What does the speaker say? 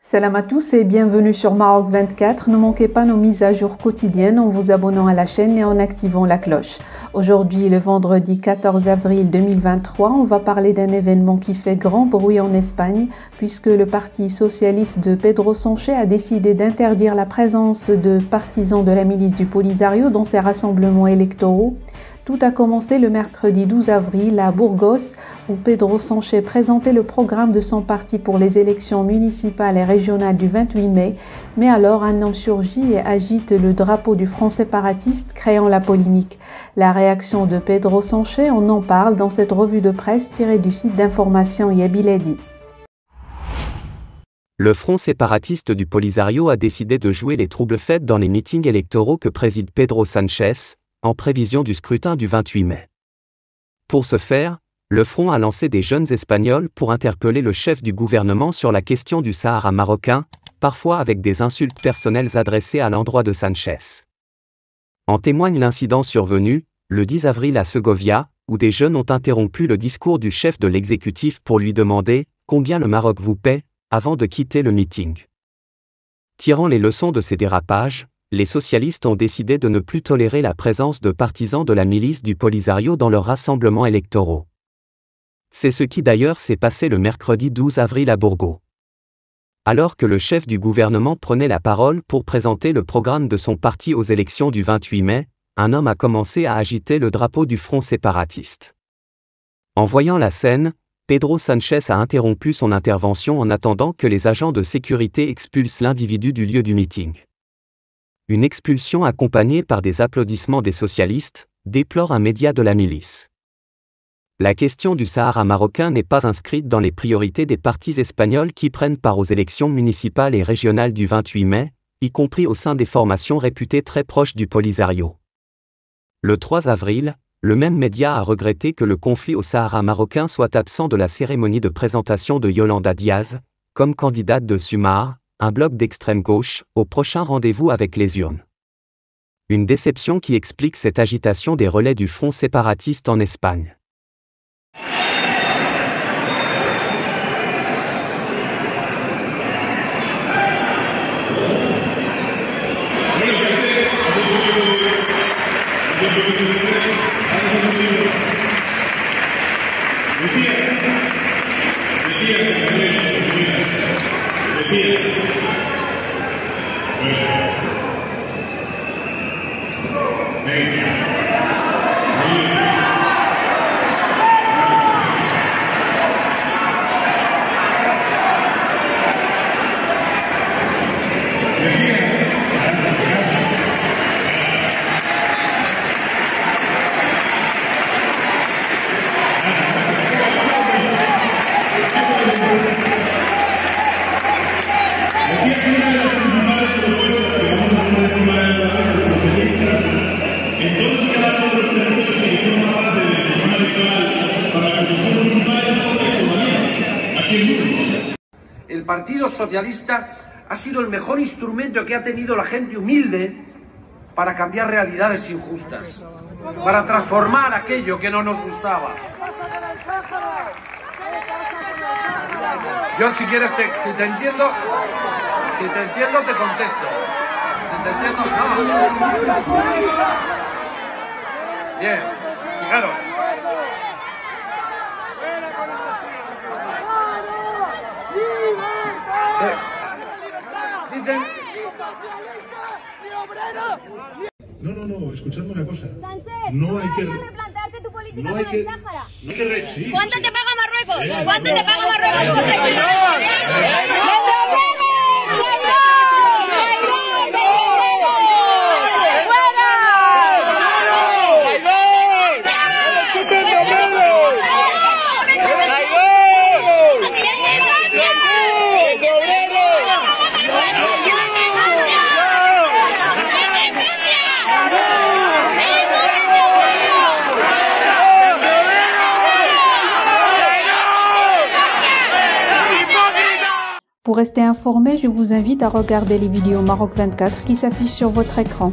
Salam à tous et bienvenue sur Maroc 24. Ne manquez pas nos mises à jour quotidiennes en vous abonnant à la chaîne et en activant la cloche. Aujourd'hui, le vendredi 14 avril 2023, on va parler d'un événement qui fait grand bruit en Espagne puisque le parti socialiste de Pedro Sánchez a décidé d'interdire la présence de partisans de la milice du Polisario dans ses rassemblements électoraux. Tout a commencé le mercredi 12 avril à Burgos, où Pedro Sánchez présentait le programme de son parti pour les élections municipales et régionales du 28 mai. Mais alors, un homme surgit et agite le drapeau du front séparatiste, créant la polémique. La réaction de Pedro Sánchez, on en parle dans cette revue de presse tirée du site d'information Yabiledi. Le front séparatiste du Polisario a décidé de jouer les troubles-fêtes dans les meetings électoraux que préside Pedro Sánchez, en prévision du scrutin du 28 mai. Pour ce faire, le Front a lancé des jeunes Espagnols pour interpeller le chef du gouvernement sur la question du Sahara marocain, parfois avec des insultes personnelles adressées à l'endroit de Sánchez. En témoigne l'incident survenu, le 10 avril à Segovia, où des jeunes ont interrompu le discours du chef de l'exécutif pour lui demander « Combien le Maroc vous paie ?» avant de quitter le meeting. Tirant les leçons de ces dérapages, les socialistes ont décidé de ne plus tolérer la présence de partisans de la milice du Polisario dans leurs rassemblements électoraux. C'est ce qui d'ailleurs s'est passé le mercredi 12 avril à Burgos. Alors que le chef du gouvernement prenait la parole pour présenter le programme de son parti aux élections du 28 mai, un homme a commencé à agiter le drapeau du front séparatiste. En voyant la scène, Pedro Sánchez a interrompu son intervention en attendant que les agents de sécurité expulsent l'individu du lieu du meeting. Une expulsion accompagnée par des applaudissements des socialistes, déplore un média de la milice. La question du Sahara marocain n'est pas inscrite dans les priorités des partis espagnols qui prennent part aux élections municipales et régionales du 28 mai, y compris au sein des formations réputées très proches du Polisario. Le 3 avril, le même média a regretté que le conflit au Sahara marocain soit absent de la cérémonie de présentation de Yolanda Díaz, comme candidate de Sumar, un bloc d'extrême gauche, au prochain rendez-vous avec les urnes. Une déception qui explique cette agitation des relais du front séparatiste en Espagne. El Partido Socialista ha sido el mejor instrumento que ha tenido la gente humilde para cambiar realidades injustas, para transformar aquello que no nos gustaba. Yo, si quieres, si te entiendo, te contesto. Si te entiendo, no. Bien, fijaros. Dicen... No, escuchadme una cosa. Sánchez, no hay que replantearte tu política no hay con que, el Sáhara. no hay que sí. ¿Cuánto te paga Marruecos? ¿Cuánto te paga Marruecos por gestionar? Pour rester informé, je vous invite à regarder les vidéos Maroc 24 qui s'affichent sur votre écran.